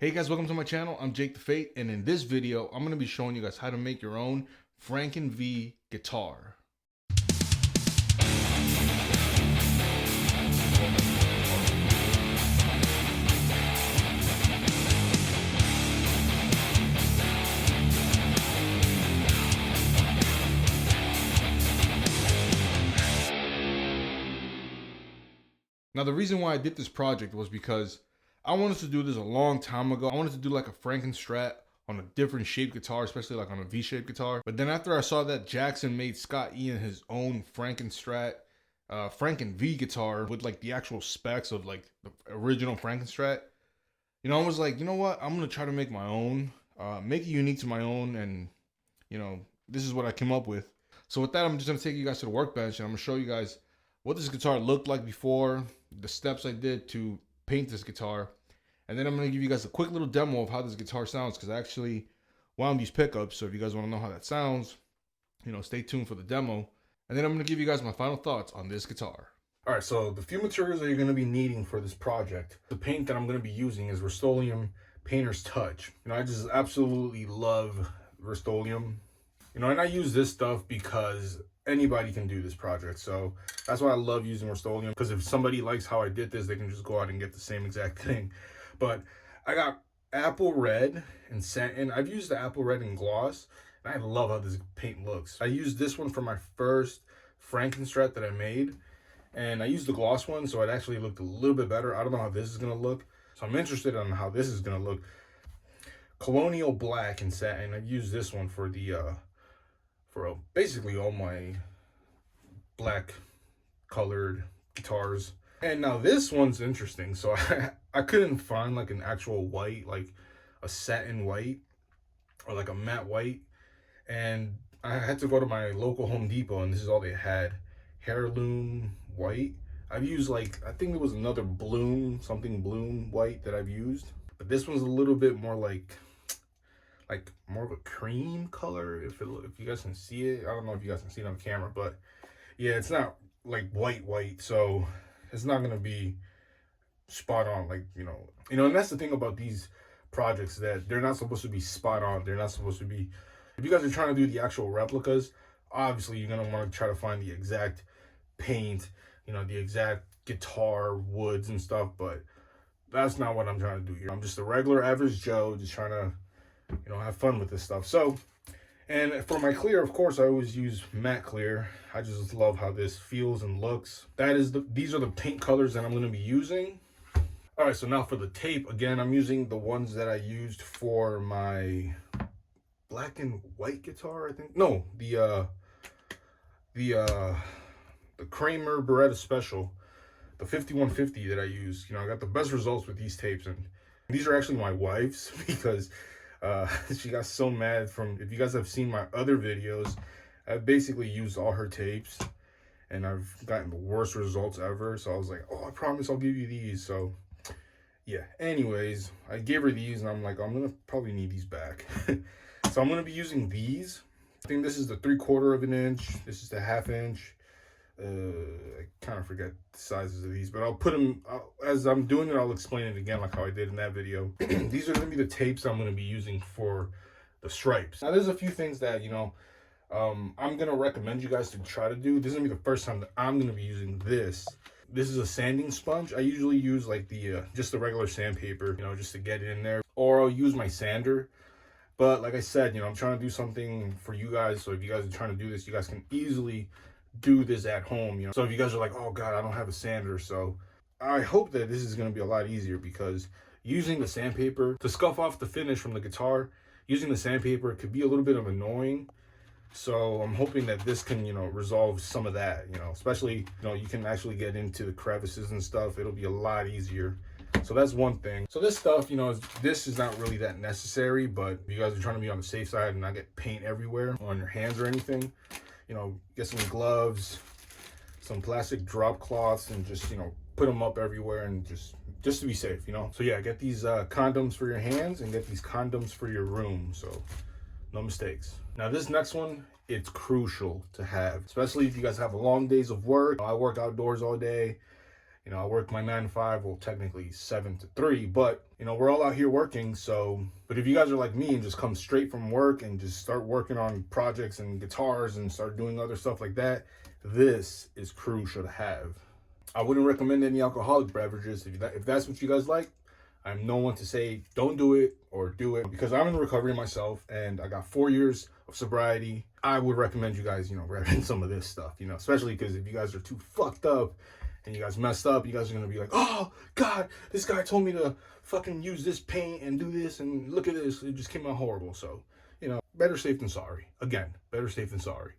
Hey guys, welcome to my channel. I'm Jake the Fate, and in this video, I'm going to be showing you guys how to make your own Franken-V guitar. Now, the reason why I did this project was because I wanted to do this a long time ago. I wanted to do like a Franken-Strat on a different shaped guitar, especially like on a V-shaped guitar. But then after I saw that Jackson made Scott Ian his own Franken-Strat, Franken-V guitar with like the actual specs of like the original Franken-Strat, I was like, you know what? I'm going to try to make my own, make it unique to my own. And, this is what I came up with. So with that, I'm just going to take you guys to the workbench and I'm going to show you guys what this guitar looked like before, the steps I did to paint this guitar, and then I'm going to give you guys a quick little demo of how this guitar sounds, because I actually wound these pickups. So if you guys want to know how that sounds, stay tuned for the demo, and then I'm going to give you guys my final thoughts on this guitar. All right, so the few materials that you're going to be needing for this project, the paint that I'm going to be using is Rust-oleum Painter's Touch. I just absolutely love Rust-oleum. And I use this stuff because anybody can do this project, so that's why I love using Rust-oleum, because if somebody likes how I did this, they can just go out and get the same exact thing. But I got apple red and satin. I've used the apple red and gloss, and I love how this paint looks. I used this one for my first Franken-Strat that I made, and I used the gloss one, so it actually looked a little bit better. I don't know how this is going to look, so I'm interested in how this is going to look. Colonial black and satin. I've used this one for the basically all my black colored guitars. And now this one's interesting. So I couldn't find like an actual white, like a satin white or like a matte white, and I had to go to my local Home Depot, and this is all they had. Heirloom white. I've used like, I think there was another something bloom white that I've used, but this one's a little bit more like more of a cream color, if you guys can see it. I don't know if you guys can see it on camera, but yeah, it's not like white, so it's not gonna be spot on, like and that's the thing about these projects, that they're not supposed to be spot on. They're not supposed to be, if you guys are trying to do the actual replicas, obviously you're gonna want to try to find the exact paint, the exact guitar woods and stuff, but that's not what I'm trying to do here. I'm just a regular average Joe, just trying to have fun with this stuff. So, and for my clear, of course, I always use matte clear. I just love how this feels and looks. These are the paint colors that I'm going to be using. All right, so now for the tape, again, I'm using the ones that I used for my black and white guitar, I think. No, the Kramer Beretta Special, the 5150 that I used. I got the best results with these tapes, and these are actually my wife's, because she got so mad if you guys have seen my other videos, I've basically used all her tapes and I've gotten the worst results ever. So I was like, oh, I promise I'll give you these. So yeah, anyways, I gave her these, and I'm like, I'm gonna probably need these back. So I'm gonna be using these. I think this is the 3/4 of an inch, this is the 1/2 inch. I kind of forget the sizes of these, but I'll put them, as I'm doing it, I'll explain it again like how I did in that video. These are going to be the tapes I'm going to be using for the stripes. Now there's a few things that I'm going to recommend you guys to try to do. This is going to be the first time that I'm going to be using this. This is a sanding sponge. I usually use like the just the regular sandpaper, just to get it in there, or I'll use my sander. But like I said, I'm trying to do something for you guys, so if you guys are trying to do this, you guys can easily do this at home. So if you guys are like, oh god, I don't have a sander, so I hope that this is going to be a lot easier, because using the sandpaper to scuff off the finish from the guitar, using the sandpaper could be a little bit of annoying. So I'm hoping that this can resolve some of that, especially you can actually get into the crevices and stuff. It'll be a lot easier. So that's one thing. So this stuff, this is not really that necessary, but if you guys are trying to be on the safe side and not get paint everywhere on your hands or anything, get some gloves, some plastic drop cloths, and just put them up everywhere, and just to be safe. So yeah, get these condoms for your hands and get these condoms for your room, so no mistakes. Now this next one, it's crucial to have, especially if you guys have long days of work. I work outdoors all day, You know, I work my 9 to 5, well, technically 7 to 3, but, you know, we're all out here working. So, but if you guys are like me and just come straight from work and just start working on projects and guitars and start doing other stuff like that, this is crucial to have. I wouldn't recommend any alcoholic beverages. If that's what you guys like, I'm no one to say don't do it or do it, because I'm in recovery myself and I got 4 years of sobriety. I would recommend you guys, you know, grabbing some of this stuff, you know, especially because if you guys are too fucked up and you guys messed up, you guys are going to be like, oh, God, this guy told me to fucking use this paint and do this, and look at this. It just came out horrible. So, you know, better safe than sorry. Again, better safe than sorry.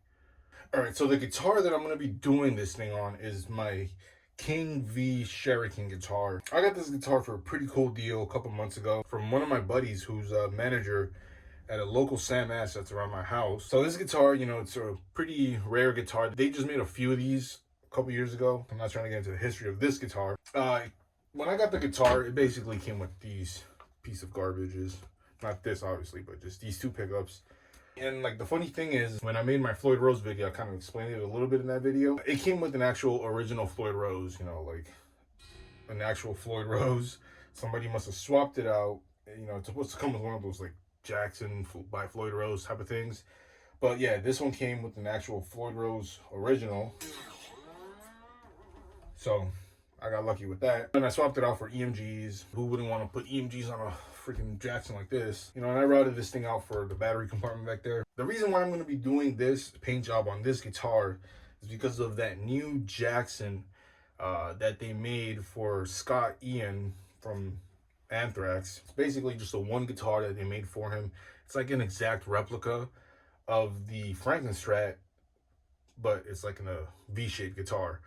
All right, so the guitar that I'm going to be doing this thing on is my Franken-V King guitar. I got this guitar for a pretty cool deal a couple months ago from one of my buddies who's a manager at a local Sam Ash that's around my house. So this guitar, you know, it's a pretty rare guitar. They just made a few of these a couple years ago. I'm not trying to get into the history of this guitar. When I got the guitar, it basically came with these piece of garbages. Not this, obviously, but just these two pickups. And like the funny thing is, when I made my Floyd Rose video, I kind of explained it a little bit in that video. It came with an actual original Floyd Rose, you know, like an actual Floyd Rose. Somebody must have swapped it out. You know, it's supposed to come with one of those like Jackson by Floyd Rose type of things. But yeah, this one came with an actual Floyd Rose original. So I got lucky with that. And I swapped it out for EMGs. Who wouldn't want to put EMGs on a freaking Jackson like this? You know, and I routed this thing out for the battery compartment back there. The reason why I'm going to be doing this paint job on this guitar is because of that new Jackson that they made for Scott Ian from Anthrax. It's basically just a one guitar that they made for him. It's like an exact replica of the Franken-Strat, but it's like in a V-shaped guitar.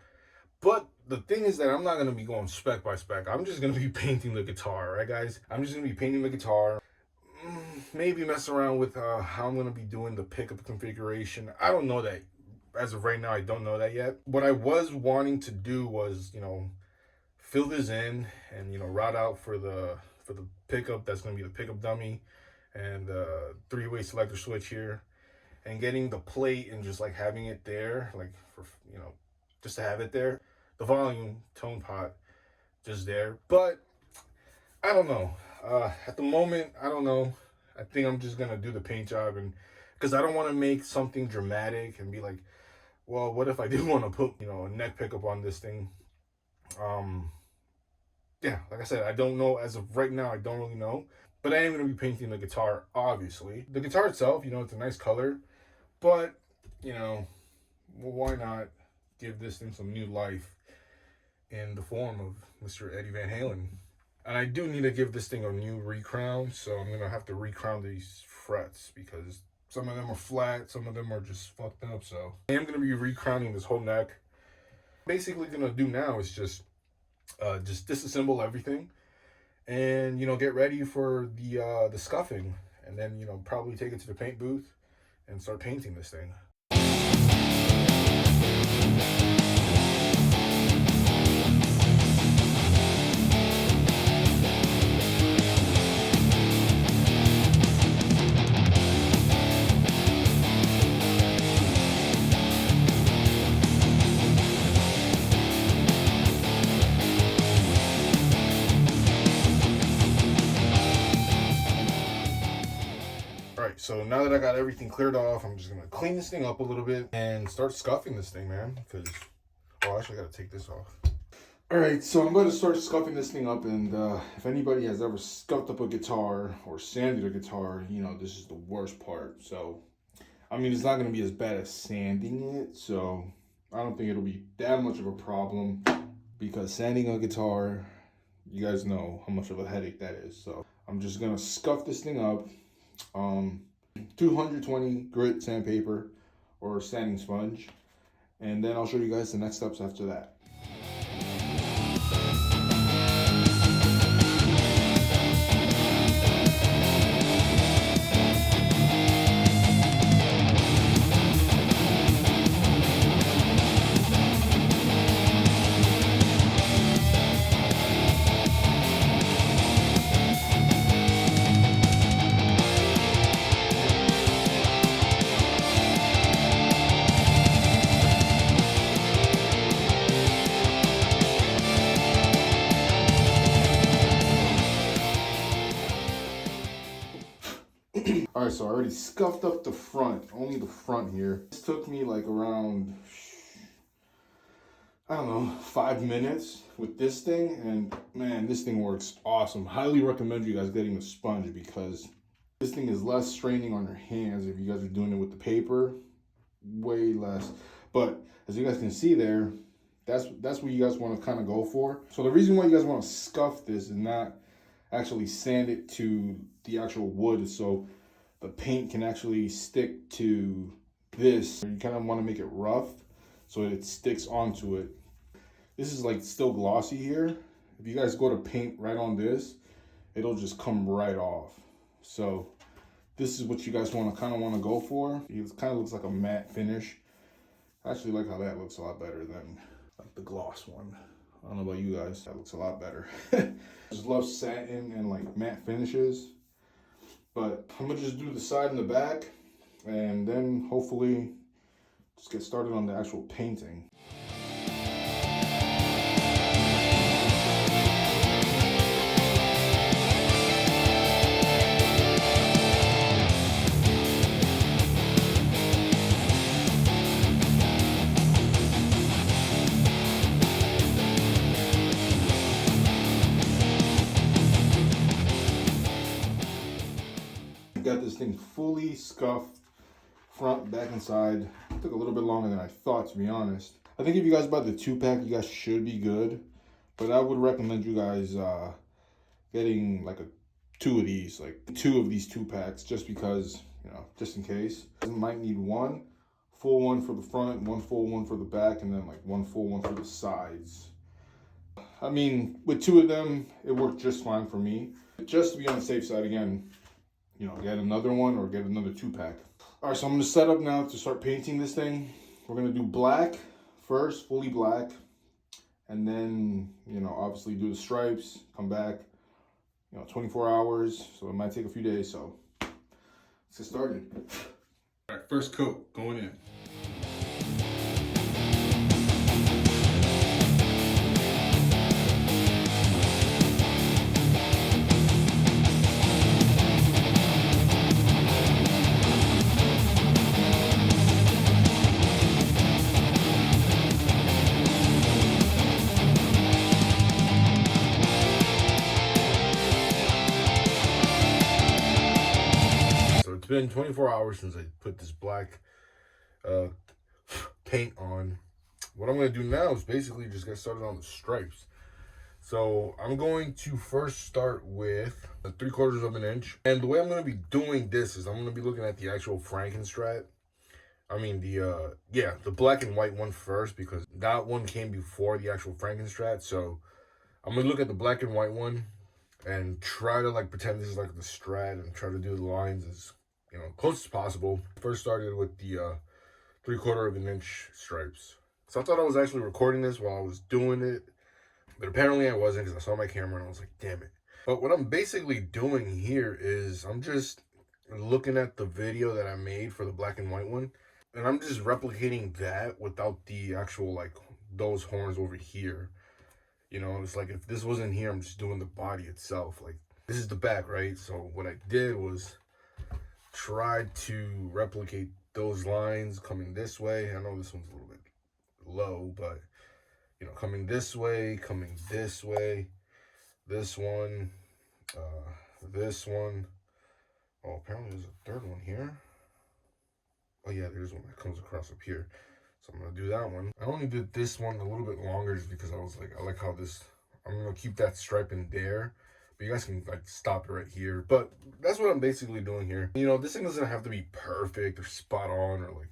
But the thing is that I'm not going to be going spec by spec. I'm just going to be painting the guitar, right, guys? I'm just going to be painting the guitar. Maybe mess around with how I'm going to be doing the pickup configuration. I don't know that. As of right now, I don't know that yet. What I was wanting to do was, you know, fill this in and, you know, route out for the pickup. That's going to be the pickup dummy and the three-way selector switch here. And getting the plate and just, like, having it there, like, for, you know, just to have it there. The volume tone pot just there. But I don't know. At the moment, I don't know. I think I'm just gonna do the paint job, and because I don't want to make something dramatic and be like, well, what if I do want to put, you know, a neck pickup on this thing? Yeah, like I said, I don't know. As of right now, I don't really know. But I am gonna be painting the guitar, obviously. The guitar itself, you know, it's a nice color, but you know, well, why not give this thing some new life in the form of Mr. Eddie Van Halen? And I do need to give this thing a new recrown, so I'm gonna have to recrown these frets because some of them are flat, some of them are just fucked up. So I am gonna be recrowning this whole neck. Basically, gonna do now is just disassemble everything, and you know, get ready for the scuffing, and then you know, probably take it to the paint booth and start painting this thing. So now that I got everything cleared off, I'm just gonna clean this thing up a little bit and start scuffing this thing, man. Because, oh, actually, I gotta take this off. All right, so I'm gonna start scuffing this thing up, and if anybody has ever scuffed up a guitar or sanded a guitar, you know this is the worst part. So, I mean, it's not gonna be as bad as sanding it, so I don't think it'll be that much of a problem. Because sanding a guitar, you guys know how much of a headache that is. So I'm just gonna scuff this thing up. 220 grit sandpaper or sanding sponge, and then I'll show you guys the next steps after that. All right, so I already scuffed up the front, only the front here. This took me like around, I don't know, 5 minutes with this thing, and man, this thing works awesome. Highly recommend you guys getting the sponge because this thing is less straining on your hands if you guys are doing it with the paper, way less. But as you guys can see there, that's what you guys want to kind of go for. So the reason why you guys want to scuff this and not actually sand it to the actual wood is so the paint can actually stick to this. You kind of want to make it rough so it sticks onto it. This is like still glossy here. If you guys go to paint right on this, it'll just come right off. So this is what you guys want to go for. It kind of looks like a matte finish. I actually like how that looks a lot better than like the gloss one. I don't know about you guys, that looks a lot better. I just love satin and like matte finishes. But I'm gonna just do the side and the back and then hopefully just get started on the actual painting. Got this thing fully scuffed, front, back, and side. It took a little bit longer than I thought, to be honest. I think if you guys buy the 2-pack, you guys should be good. But I would recommend you guys getting like 2 of these 2-packs, just because, you know, just in case. You might need one full one for the front, one full one for the back, and then like one full one for the sides. I mean, with 2 of them, it worked just fine for me. Just to be on the safe side, again, you know, get another one or get another 2-pack. All right, so I'm gonna set up now to start painting this thing. We're gonna do black first, fully black, and then, you know, obviously do the stripes, come back, you know, 24 hours, so it might take a few days, so let's get started. All right, first coat going in. It's been 24 hours since I put this black paint on. What I'm going to do now is basically just get started on the stripes. So I'm going to first start with a 3/4 of an inch. And the way I'm going to be doing this is I'm going to be looking at the actual Franken-strat. I mean the black and white one first, because that one came before the actual Franken-strat. So I'm going to look at the black and white one and try to like pretend this is like the strat and try to do the lines as, you know, close as possible. First started with the 3/4 of an inch stripes. So I thought I was actually recording this while I was doing it, but apparently I wasn't, because I saw my camera and I was like, damn it. But what I'm basically doing here is I'm just looking at the video that I made for the black and white one, and I'm just replicating that without the actual, like, those horns over here. You know, it's like if this wasn't here, I'm just doing the body itself. Like, this is the back, right? So what I did was tried to replicate those lines coming this way. I know this one's a little bit low, but, you know, coming this way, this one, this one. Oh, apparently there's a third one here. Oh yeah, there's one that comes across up here. So I'm gonna do that one. I only did this one a little bit longer just because I was like, I like how this, I'm gonna keep that stripe in there. But you guys can like stop it right here. But that's what I'm basically doing here. You know, this thing doesn't have to be perfect or spot on or like,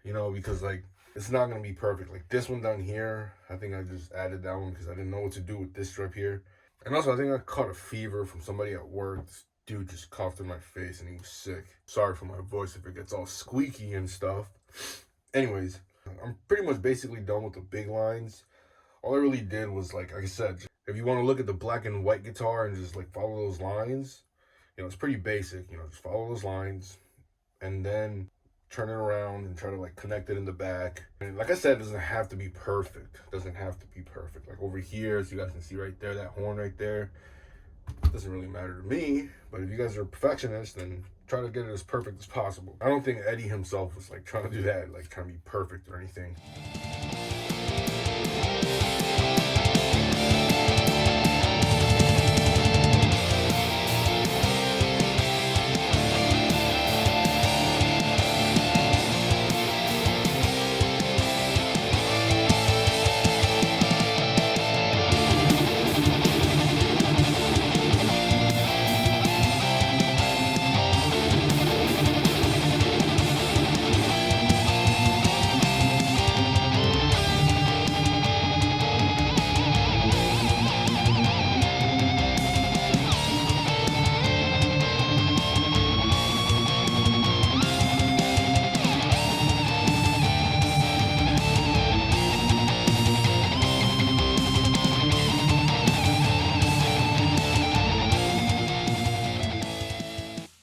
you know, because like, it's not gonna be perfect. Like this one down here, I think I just added that one because I didn't know what to do with this stripe here. And also I think I caught a fever from somebody at work. This dude just coughed in my face and he was sick. Sorry for my voice if it gets all squeaky and stuff. Anyways, I'm pretty much basically done with the big lines. All I really did was, like I said, if you want to look at the black and white guitar and just like follow those lines, you know, it's pretty basic. You know, just follow those lines and then turn it around and try to like connect it in the back. And like I said, it doesn't have to be perfect. It doesn't have to be perfect. Like over here, as you guys can see right there, that horn right there, It doesn't really matter to me, but if you guys are perfectionists, then try to get it as perfect as possible. I don't think Eddie himself was like trying to do that, like trying to be perfect or anything.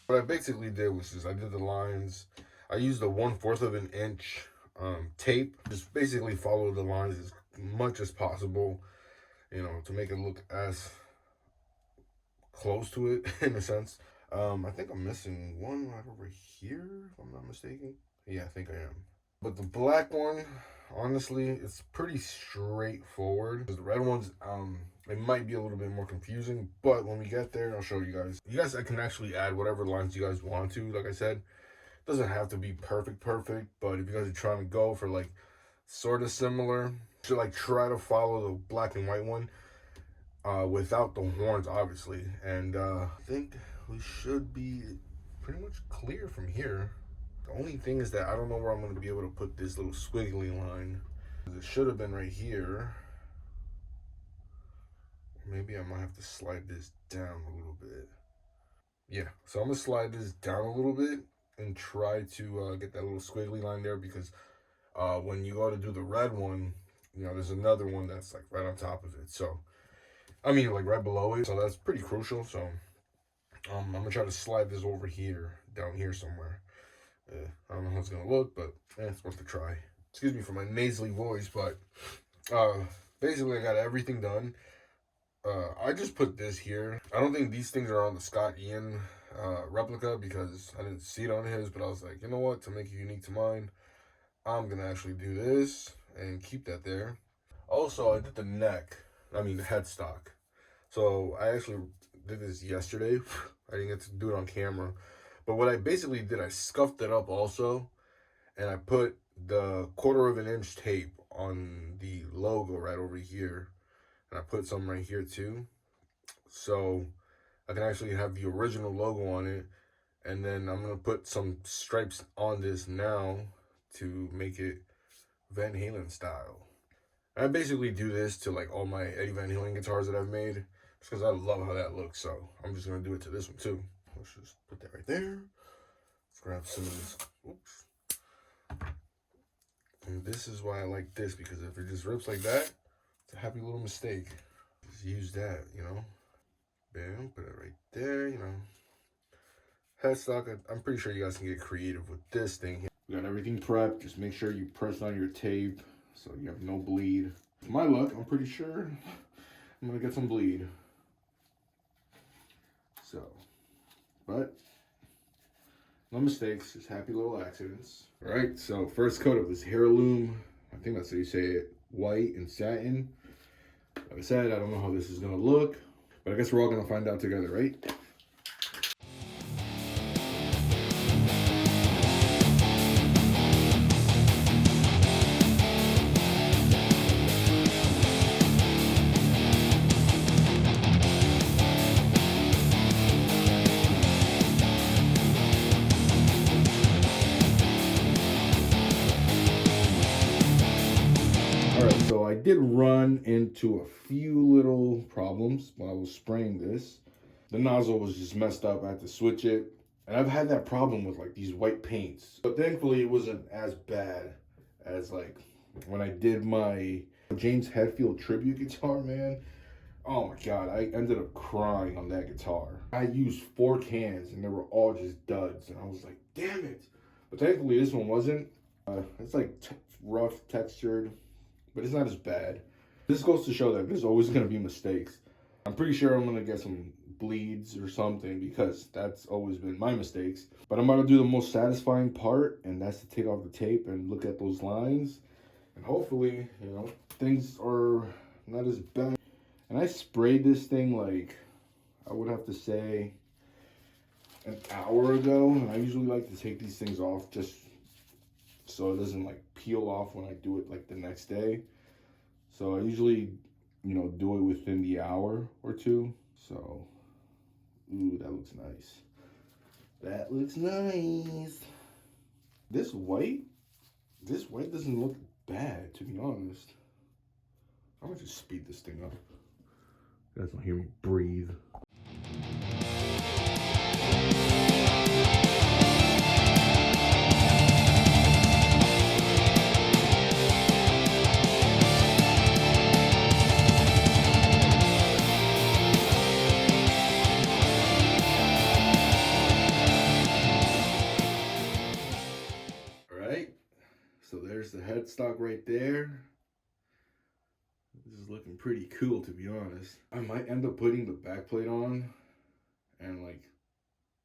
What I basically did was just I did the lines. I used a 1/4 of an inch tape. Just basically follow the lines as much as possible, you know, to make it look as close to it in a sense. I think I'm missing one right over here, if I'm not mistaken. Yeah, I think I am. But the black one, honestly, it's pretty straightforward. The red ones, it might be a little bit more confusing, but when we get there, I'll show you guys. You guys can actually add whatever lines you guys want to. Like I said, it doesn't have to be perfect, but if you guys are trying to go for like sort of similar, you should like try to follow the black and white one without the horns, obviously. And I think we should be pretty much clear from here. The only thing is that I don't know where I'm going to be able to put this little squiggly line. It should have been right here. Maybe I might have to slide this down a little bit. Yeah, so I'm going to slide this down a little bit and try to get that little squiggly line there, because when you go to do the red one, you know, there's another one that's like right on top of it. So, I mean, like right below it. So that's pretty crucial. So I'm going to try to slide this over here, down here somewhere. I don't know how it's gonna look, but it's worth a try. Excuse me for my nasally voice, but basically I got everything done. I just put this here. I don't think these things are on the Scott Ian replica because I didn't see it on his, but I was like, you know what, to make it unique to mine, I'm gonna actually do this and keep that there. Also, I did the neck, I mean the headstock. So I actually did this yesterday. I didn't get to do it on camera. But what I basically did, I scuffed it up also, and I put the 1/4 of an inch tape on the logo right over here, and I put some right here too, so I can actually have the original logo on it. And then I'm gonna put some stripes on this now to make it Van Halen style. I basically do this to like all my Eddie Van Halen guitars that I've made, just because I love how that looks. So I'm just gonna do it to this one too. Let's just put that right there. Let's grab some of this. Oops. And this is why I like this, because if it just rips like that, it's a happy little mistake. Just use that, you know. Bam, put it right there, you know. Headstock, I'm pretty sure you guys can get creative with this thing here. We got everything prepped. Just make sure you press on your tape so you have no bleed. With my luck, I'm pretty sure I'm gonna get some bleed. So, but no mistakes, just happy little accidents. All right, so first coat of this heirloom, I think that's how you say it, white and satin. Like I said, I don't know how this is gonna look, but I guess we're all gonna find out together, right? So I did run into a few little problems while I was spraying this. The nozzle was just messed up. I had to switch it. And I've had that problem with like these white paints. But thankfully it wasn't as bad as like when I did my James Hetfield tribute guitar, man. Oh my God, I ended up crying on that guitar. I used 4 cans and they were all just duds. And I was like, damn it. But thankfully this one wasn't. It's like rough textured, but it's not as bad. This goes to show that there's always gonna be mistakes. I'm pretty sure I'm gonna get some bleeds or something, because that's always been my mistakes. But I'm about to do the most satisfying part, and that's to take off the tape and look at those lines. And hopefully, you know, things are not as bad. And I sprayed this thing like, I would have to say, an hour ago. And I usually like to take these things off just so it doesn't like peel off when I do it like the next day. So I usually, you know, do it within the hour or two. So, ooh, that looks nice. That looks nice. This white doesn't look bad, to be honest. I'm gonna just speed this thing up. You guys don't hear me breathe. So there's the headstock right there. This is looking pretty cool, to be honest. I might end up putting the backplate on and like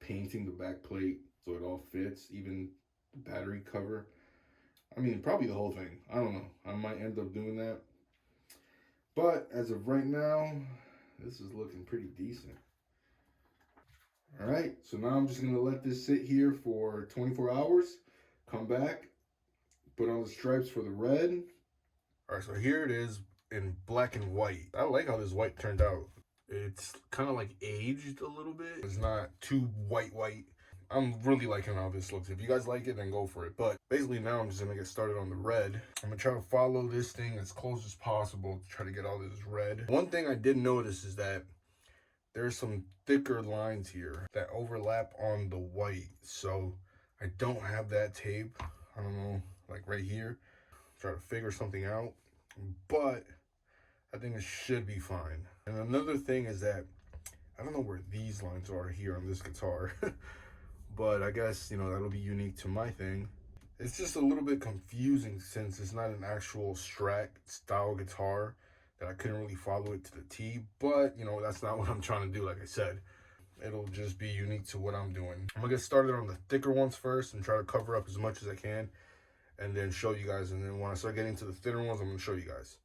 painting the backplate so it all fits, even the battery cover. I mean, probably the whole thing. I don't know. I might end up doing that. But as of right now, this is looking pretty decent. All right, so now I'm just gonna let this sit here for 24 hours, come back, put on the stripes for the red. All right, so here it is in black and white. I like how this white turned out. It's kind of like aged a little bit. It's not too white. I'm really liking how this looks. If you guys like it, then go for it. But basically now I'm just gonna get started on the red. I'm gonna try to follow this thing as close as possible to try to get all this red. One thing I did notice is that there's some thicker lines here that overlap on the white. So I don't have that tape. I don't know, like right here. Try to figure something out, but I think it should be fine. And another thing is that I don't know where these lines are here on this guitar, but I guess, you know, that'll be unique to my thing. It's just a little bit confusing since it's not an actual Strat style guitar that I couldn't really follow it to the T, but you know, that's not what I'm trying to do. Like I said, it'll just be unique to what I'm doing. I'm gonna get started on the thicker ones first and try to cover up as much as I can, and then show you guys. And then when I start getting to the thinner ones, I'm gonna show you guys.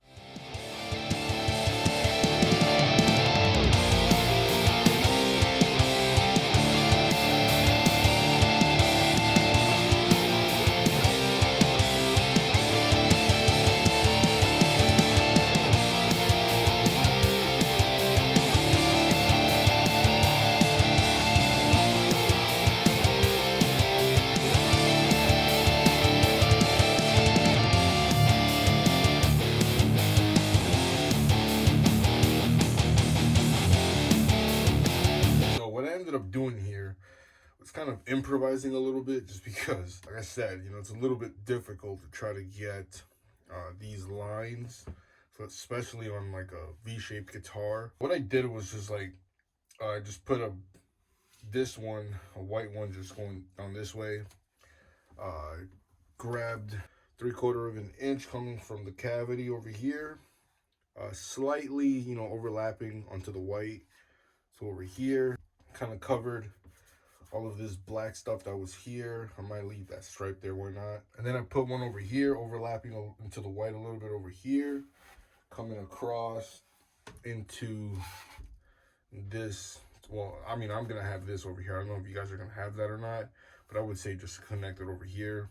Up doing here was kind of improvising a little bit, just because, like I said, you know, it's a little bit difficult to try to get these lines, so especially on like a V-shaped guitar. What I did was just like I just put this one, a white one, just going down this way. Grabbed 3/4 of an inch coming from the cavity over here, slightly, you know, overlapping onto the white. So over here, kind of covered all of this black stuff that was here. I might leave that stripe there, why not? And then I put one over here, overlapping into the white a little bit over here, coming across into this. Well, I mean, I'm gonna have this over here. I don't know if you guys are gonna have that or not, but I would say just connect it over here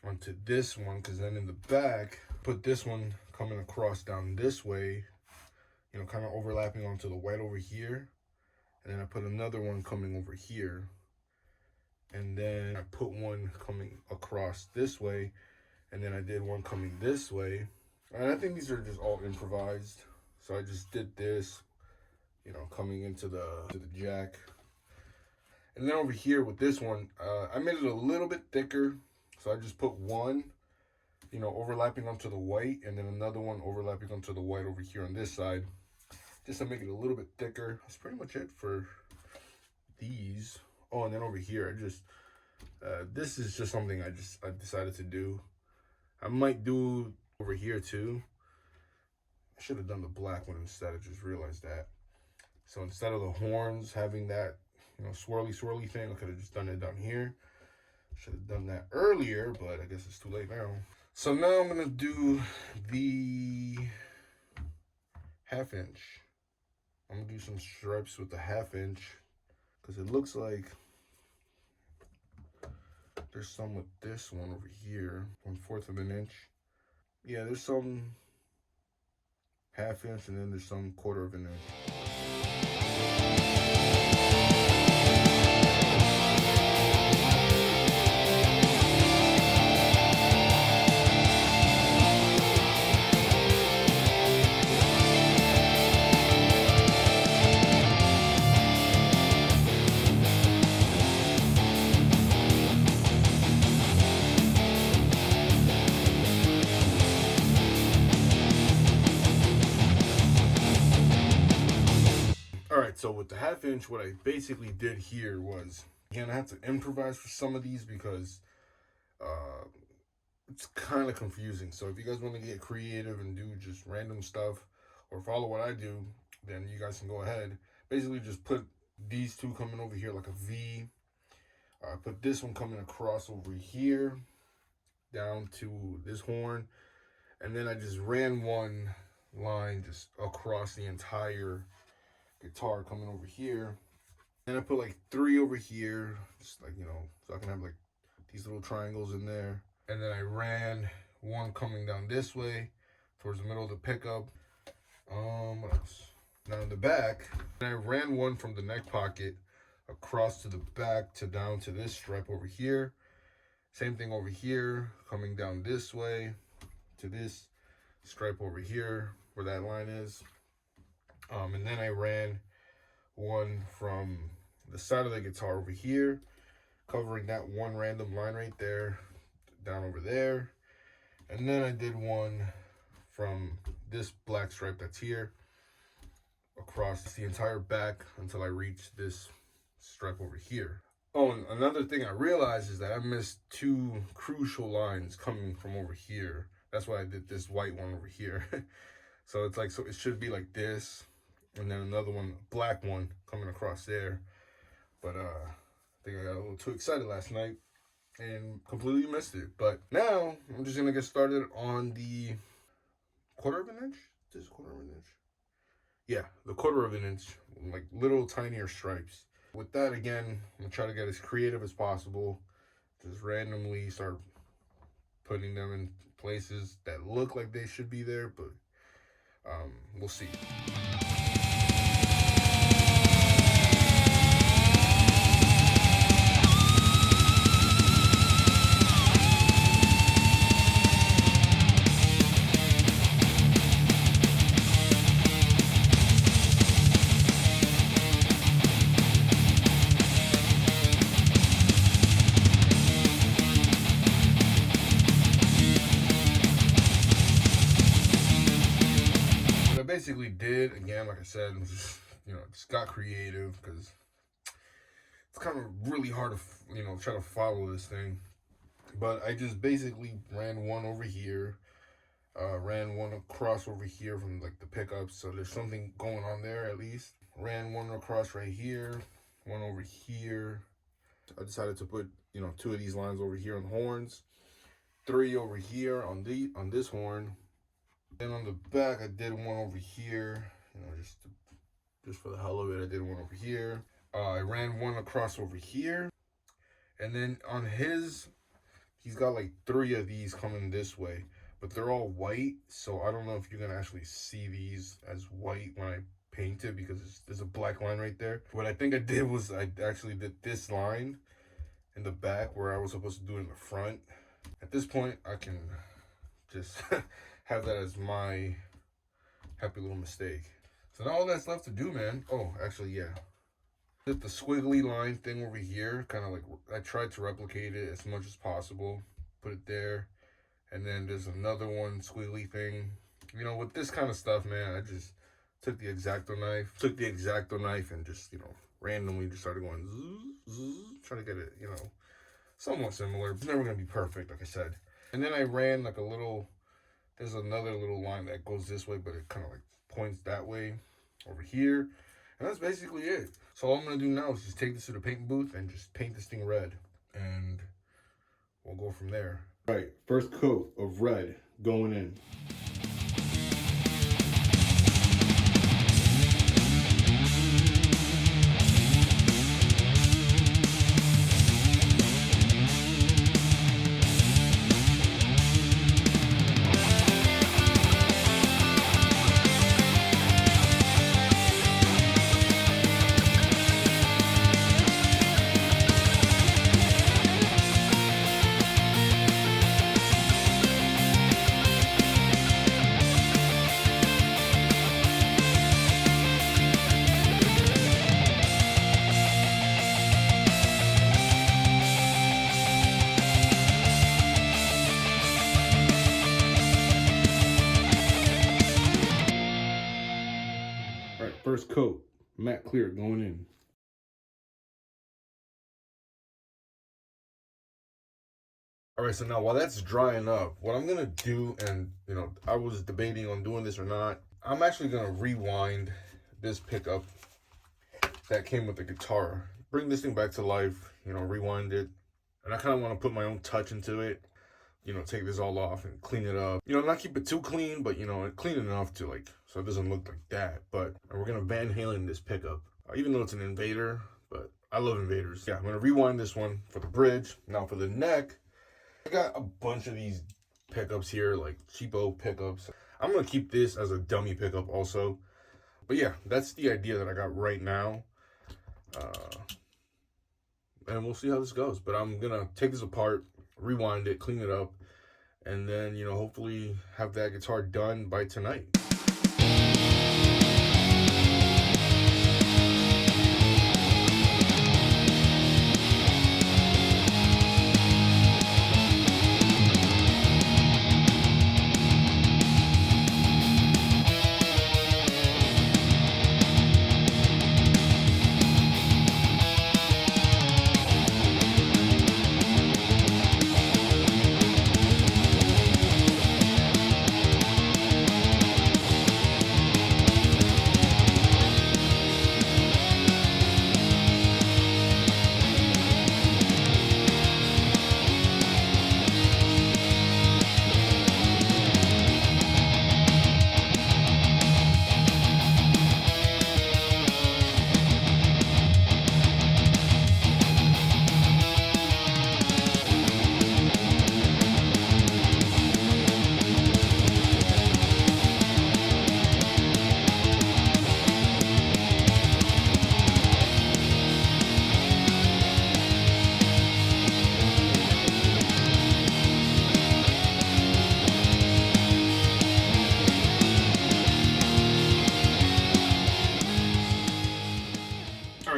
onto this one, because then in the back, put this one coming across down this way, you know, kind of overlapping onto the white over here. And then I put another one coming over here. And then I put one coming across this way. And then I did one coming this way. And I think these are just all improvised. So I just did this, you know, coming into the jack. And then over here with this one, I made it a little bit thicker. So I just put one, you know, overlapping onto the white. And then another one overlapping onto the white over here on this side, just to make it a little bit thicker. That's pretty much it for these. Oh, and then over here, I just this is just something I decided to do. I might do over here too. I should have done the black one instead. I just realized that. So instead of the horns having that, swirly thing, I could have just done it down here. Should have done that earlier, but I guess it's too late now. So now I'm gonna do the 1/2 inch. I'm gonna do some stripes with the 1/2 inch because it looks like there's some with this one over here, 1/4 of an inch. Yeah, there's some 1/2 inch and then there's some 1/4 of an inch. Alright, so with the 1/2 inch, what I basically did here was, again, I had to improvise for some of these because it's kind of confusing. So if you guys want to get creative and do just random stuff or follow what I do, then you guys can go ahead. Basically just put these two coming over here like a V. Put this one coming across over here down to this horn. And then I just ran one line just across the entire guitar coming over here. And I put like 3 over here, just like, so I can have like these little triangles in there. And then I ran one coming down this way towards the middle of the pickup. What else? Now in the back, I ran one from the neck pocket across to the back to down to this stripe over here. Same thing over here, coming down this way to this stripe over here where that line is. And then I ran one from the side of the guitar over here, covering that one random line right there, down over there. And then I did one from this black stripe that's here across the entire back until I reached this stripe over here. Oh, and another thing I realized is that I missed 2 crucial lines coming from over here. That's why I did this white one over here. So it's like, so it should be like this, and then another one, black one, coming across there. But I think I got a little too excited last night and completely missed it. But now I'm just gonna get started on the 1/4 of an inch. This 1/4 of an inch. Yeah, the 1/4 of an inch, like little tinier stripes. With that, again, I'm gonna try to get as creative as possible. Just randomly start putting them in places that look like they should be there, but we'll see. Basically did, again, like I said, just, just got creative because it's kind of really hard to, try to follow this thing. But I just basically ran one over here, ran one across over here from like the pickups, so there's something going on there at least. Ran one across right here, one over here. I decided to put, 2 of these lines over here on the horns, 3 over here on this horn. Then on the back, I did one over here, just for the hell of it, I did one over here. I ran one across over here. And then on he's got like 3 of these coming this way, but they're all white. So I don't know if you're going to actually see these as white when I paint it because there's a black line right there. What I think I did was I actually did this line in the back where I was supposed to do it in the front. At this point, I can just have that as my happy little mistake. So now all that's left to do, man. Oh, actually, yeah. Did the squiggly line thing over here, kind of like, I tried to replicate it as much as possible. Put it there. And then there's another one, squiggly thing. With this kind of stuff, man, I just took the X-Acto knife and just, randomly just started going zzz, zzz, trying to get it, somewhat similar. It's never going to be perfect, like I said. And then I ran like there's another little line that goes this way, but it kind of like points that way over here. And that's basically it. So all I'm gonna do now is just take this to the paint booth and just paint this thing red. And we'll go from there. All right, first coat of red going in. All right, first coat, matte clear going in. All right, so now while that's drying up, what I'm gonna do, and I was debating on doing this or not, I'm actually gonna rewind this pickup that came with the guitar. Bring this thing back to life, rewind it. And I kind of want to put my own touch into it. Take this all off and clean it up. Not keep it too clean, but clean enough to so it doesn't look like that. But we're gonna Van Halen this pickup, even though it's an Invader. But I love Invaders. Yeah, I'm gonna rewind this one for the bridge. Now for the neck, I got a bunch of these pickups here, like cheapo pickups. I'm gonna keep this as a dummy pickup also. But yeah, that's the idea that I got right now. And we'll see how this goes. But I'm gonna take this apart, rewind it, clean it up, and then hopefully have that guitar done by tonight.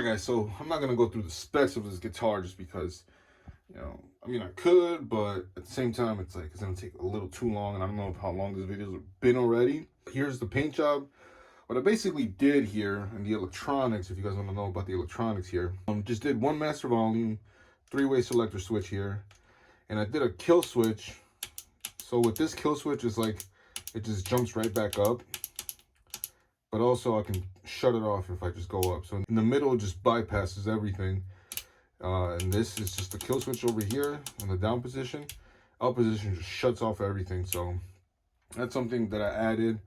Guys, so I'm not gonna go through the specs of this guitar just because I mean I could, but at the same time it's gonna take a little too long, and I don't know how long this video's been already. Here's the paint job. What I basically did here in the electronics, if you guys want to know about the electronics here, just did one master volume, 3-way selector switch here, and I did a kill switch. So with this kill switch, it's it just jumps right back up. But also I can shut it off if I just go up. So in the middle, it just bypasses everything. And this is just the kill switch over here in the down position. Up position just shuts off everything. So that's something that I added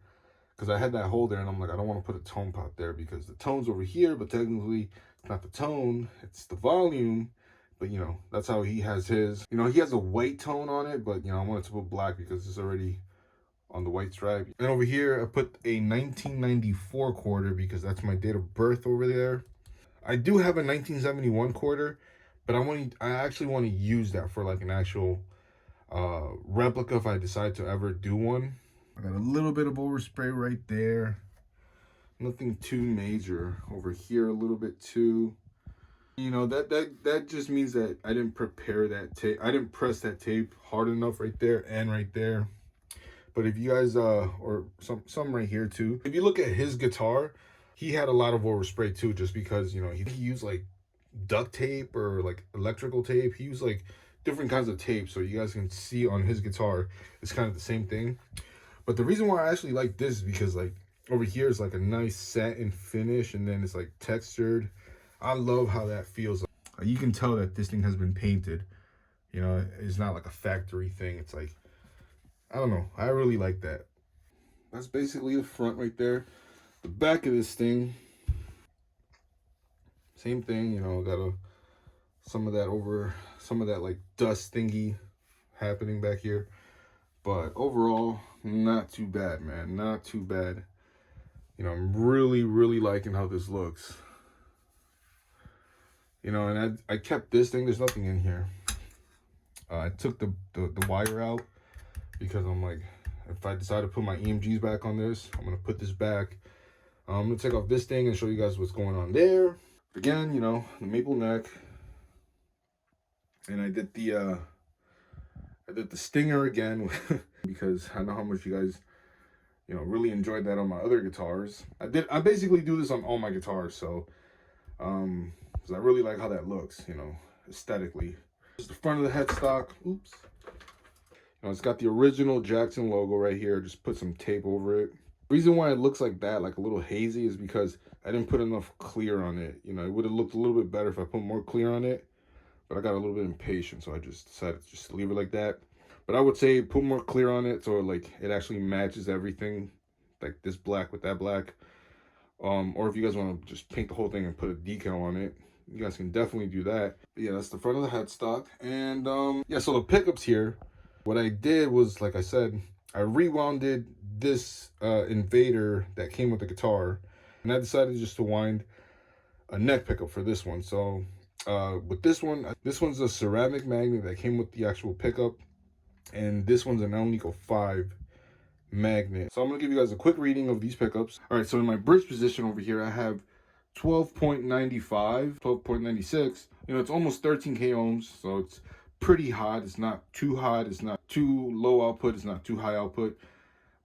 because I had that hole there, and I'm like, I don't want to put a tone pot there because the tone's over here, but technically it's not the tone, it's the volume. But that's how he has his. He has a white tone on it, but I wanted to put black because it's already on the white stripe. And over here I put a 1994 quarter because that's my date of birth over there. I do have a 1971 quarter, but I actually want to use that for an actual replica if I decide to ever do one. I got a little bit of overspray right there, nothing too major. Over here a little bit too. That just means that I didn't prepare that tape. I didn't press that tape hard enough right there and right there. But if you guys, or some right here too, if you look at his guitar, he had a lot of overspray too, just because, he used duct tape or electrical tape. He used different kinds of tape. So you guys can see on his guitar, it's kind of the same thing. But the reason why I actually like this is because over here is like a nice satin finish, and then it's like textured. I love how that feels. You can tell that this thing has been painted. You know, it's not like a factory thing. It's like, I don't know. I really like that. That's basically the front right there. The back of this thing, same thing. You know, got some of that like dust thingy happening back here. But overall, not too bad, man. Not too bad. You know, I'm really, really liking how this looks. You know, and I kept this thing. There's nothing in here. I took the wire out because I'm like, if I decide to put my EMGs back on this, I'm going to put this back. I'm going to take off this thing and show you guys what's going on there. Again, you know, the maple neck. And I did the stinger again because I know how much you guys, you know, really enjoyed that on my other guitars. I basically do this on all my guitars, so because I really like how that looks, you know, aesthetically. This is the front of the headstock. Oops. You know, it's got the original Jackson logo right here. Just put some tape over it. The reason why it looks like that, like a little hazy, is because I didn't put enough clear on it. You know, it would have looked a little bit better if I put more clear on it, but I got a little bit impatient, so I just decided to just leave it like that. But I would say put more clear on it so like it actually matches everything, like this black with that black. Or if you guys want to just paint the whole thing and put a decal on it, you guys can definitely do that. But yeah, that's the front of the headstock. And yeah, so the pickups here, what I did was, like I said, I rewounded this Invader that came with the guitar, and I decided just to wind a neck pickup for this one. So with this one's a ceramic magnet that came with the actual pickup, and this one's an Alnico 5 magnet. So I'm gonna give you guys a quick reading of these pickups. All right, so in my bridge position over here, I have 12.95, 12.96. You know, it's almost 13k ohms, so it's pretty hot. It's not too hot, it's not too low output, it's not too high output.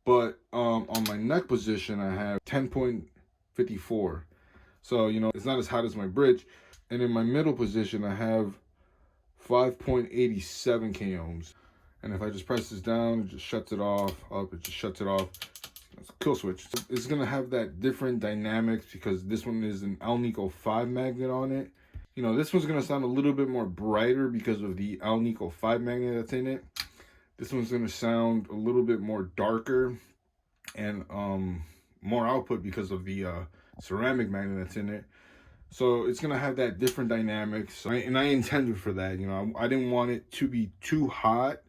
But on my neck position, I have 10.54. So, you know, it's not as hot as my bridge. And in my middle position, I have 5.87k ohms. And if I just press this down, it just shuts it off. Up, it just shuts it off. It's a kill switch. So it's gonna have that different dynamics because this one is an Alnico 5 magnet on it. You know, this one's gonna sound a little bit more brighter because of the Alnico 5 magnet that's in it. This one's gonna sound a little bit more darker and more output because of the ceramic magnet that's in it. So it's gonna have that different dynamics, and I intended for that. You know, I didn't want it to be too hot.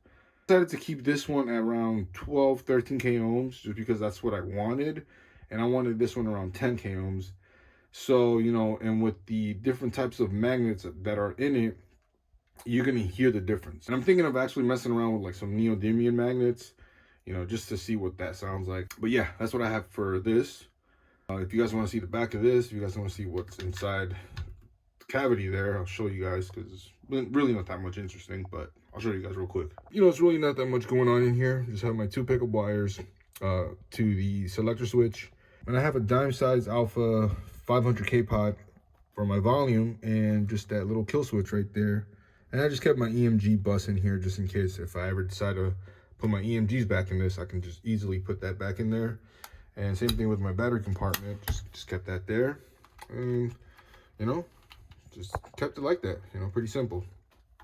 I decided to keep this one at around 13k ohms just because that's what I wanted, and I wanted this one around 10k ohms. So, you know, and with the different types of magnets that are in it, you're gonna hear the difference. And I'm thinking of actually messing around with like some neodymium magnets, you know, just to see what that sounds like. But yeah, that's what I have for this. If you guys want to see the back of this, if you guys want to see what's inside the cavity there, I'll show you guys because it's really not that much interesting, but I'll show you guys real quick. You know, it's really not that much going on in here. Just have my 2 pickup wires to the selector switch. And I have a dime size alpha 500K pot for my volume and just that little kill switch right there. And I just kept my EMG bus in here just in case if I ever decide to put my EMGs back in this, I can just easily put that back in there. And same thing with my battery compartment, just kept that there. And, you know, just kept it like that, you know, pretty simple.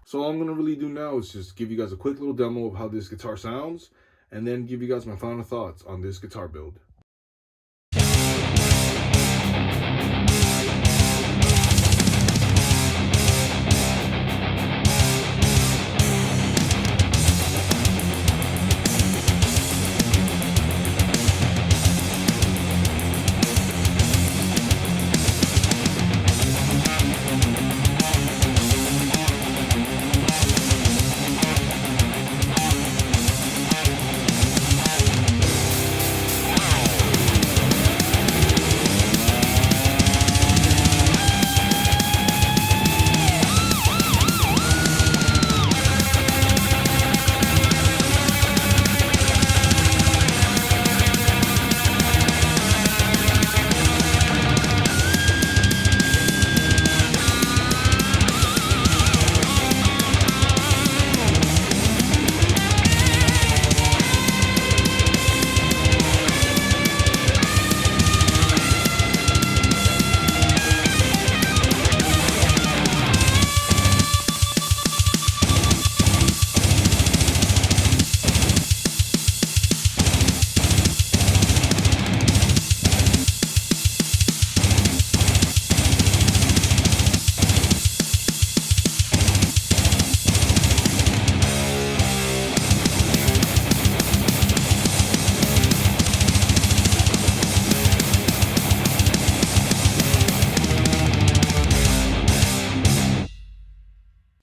So all I'm gonna really do now is just give you guys a quick little demo of how this guitar sounds, and then give you guys my final thoughts on this guitar build.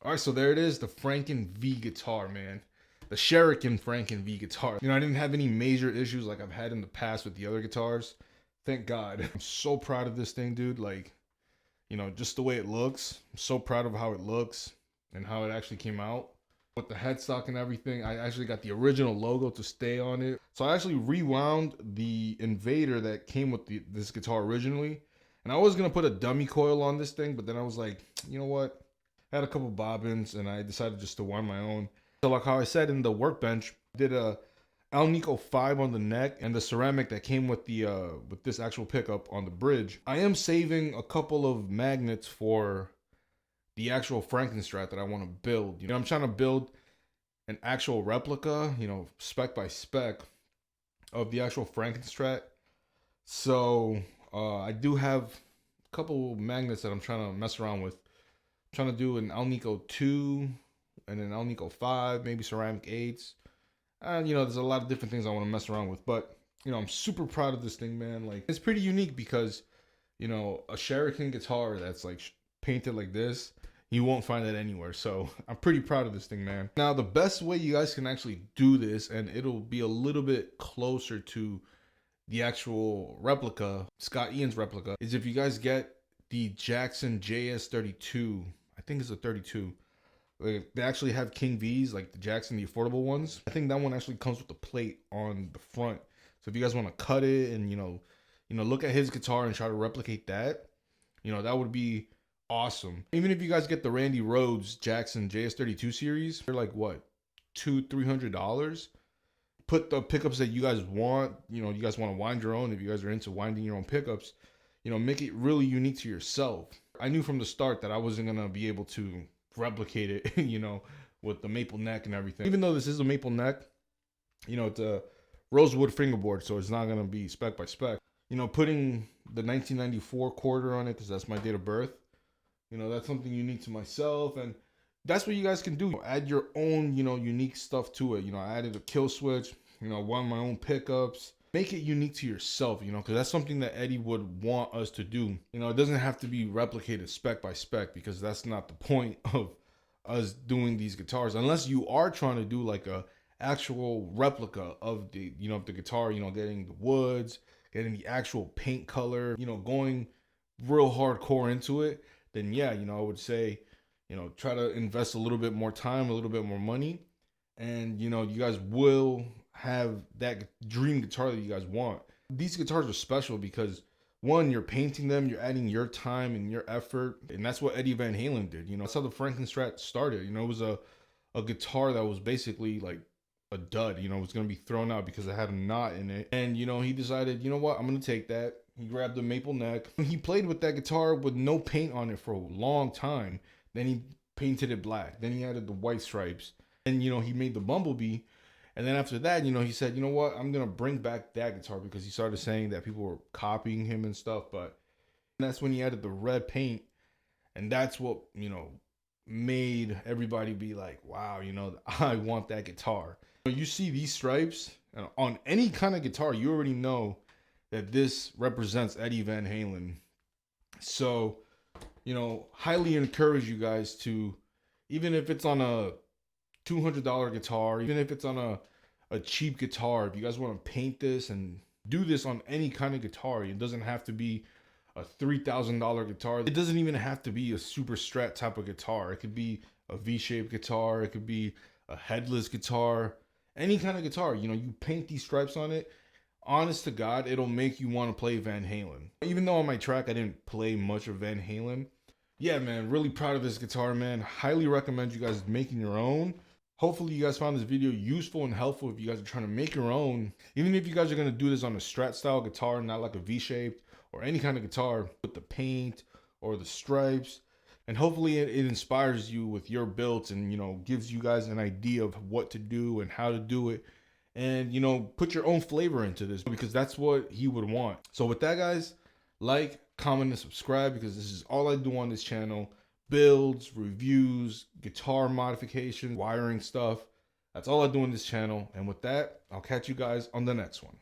All right, so there it is, the Franken-V guitar, man. The Shuriken Franken-V guitar. You know, I didn't have any major issues like I've had in the past with the other guitars. Thank God. I'm so proud of this thing, dude. Like, you know, just the way it looks. I'm so proud of how it looks and how it actually came out. With the headstock and everything, I actually got the original logo to stay on it. So I actually rewound the Invader that came with this guitar originally. And I was going to put a dummy coil on this thing, but then I was like, you know what? I had a couple bobbins and I decided just to wind my own. So like how I said in the workbench, I did a Alnico 5 on the neck and the ceramic that came with the with this actual pickup on the bridge. I am saving a couple of magnets for the actual Frankenstrat that I want to build. You know, I'm trying to build an actual replica, you know, spec by spec of the actual Frankenstrat. So I do have a couple magnets that I'm trying to mess around with. I'm trying to do an Alnico 2 and an Alnico 5, maybe ceramic 8s. And you know, there's a lot of different things I want to mess around with, but you know, I'm super proud of this thing, man. Like, it's pretty unique because, you know, a Shuriken guitar that's like painted like this, you won't find that anywhere. So I'm pretty proud of this thing, man. Now, the best way you guys can actually do this, and it'll be a little bit closer to the actual replica, Scott Ian's replica, is if you guys get the Jackson JS32. I think it's a 32. Like, they actually have King V's, like the Jackson, the affordable ones. I think that one actually comes with the plate on the front. So if you guys want to cut it and, you know, look at his guitar and try to replicate that, you know, that would be awesome. Even if you guys get the Randy Rhoads Jackson JS32 series, they're like, what, $200-$300? Put the pickups that you guys want. You know, you guys want to wind your own. If you guys are into winding your own pickups, you know, make it really unique to yourself. I knew from the start that I wasn't going to be able to replicate it, you know, with the maple neck and everything. Even though this is a maple neck, you know, it's a rosewood fingerboard, so it's not going to be spec by spec. You know, putting the 1994 quarter on it, because that's my date of birth, you know, that's something unique to myself. And that's what you guys can do. Add your own, you know, unique stuff to it. You know, I added a kill switch, you know, one of my own pickups. Make it unique to yourself, you know, because that's something that Eddie would want us to do. You know, it doesn't have to be replicated spec by spec, because that's not the point of us doing these guitars. Unless you are trying to do like a actual replica of the, you know, of the guitar, you know, getting the woods, getting the actual paint color, you know, going real hardcore into it, then yeah, you know, I would say, you know, try to invest a little bit more time, a little bit more money, and, you know, you guys will have that dream guitar that you guys want. These guitars are special because, one, you're painting them, you're adding your time and your effort, and that's what Eddie Van Halen did. You know, that's how the Frankenstrat started. You know, it was a guitar that was basically like a dud. You know, it was going to be thrown out because it had a knot in it. And, you know, he decided, you know what, I'm going to take that. He grabbed the maple neck. He played with that guitar with no paint on it for a long time. Then he painted it black. Then he added the white stripes. And, you know, he made the Bumblebee. And then after that, you know, he said, you know what, I'm going to bring back that guitar, because he started saying that people were copying him and stuff. But that's when he added the red paint. And that's what, you know, made everybody be like, wow, you know, I want that guitar. You see these stripes on any kind of guitar, you already know that this represents Eddie Van Halen. So, you know, highly encourage you guys to, even if it's on a $200 guitar, even if it's on a cheap guitar, if you guys want to paint this and do this on any kind of guitar, it doesn't have to be a $3,000 guitar. It doesn't even have to be a super Strat type of guitar. It could be a V-shaped guitar. It could be a headless guitar. Any kind of guitar, you know, you paint these stripes on it, honest to God, it'll make you want to play Van Halen. Even though on my track I didn't play much of Van Halen, yeah, man, really proud of this guitar, man. Highly recommend you guys making your own. Hopefully you guys found this video useful and helpful if you guys are trying to make your own. Even if you guys are going to do this on a Strat style guitar, not like a V-shaped or any kind of guitar with the paint or the stripes. And hopefully it inspires you with your builds and, you know, gives you guys an idea of what to do and how to do it. And, you know, put your own flavor into this, because that's what he would want. So with that, guys, like, comment, and subscribe, because this is all I do on this channel. Builds, reviews, guitar modifications, wiring stuff. That's all I do on this channel. And with that, I'll catch you guys on the next one.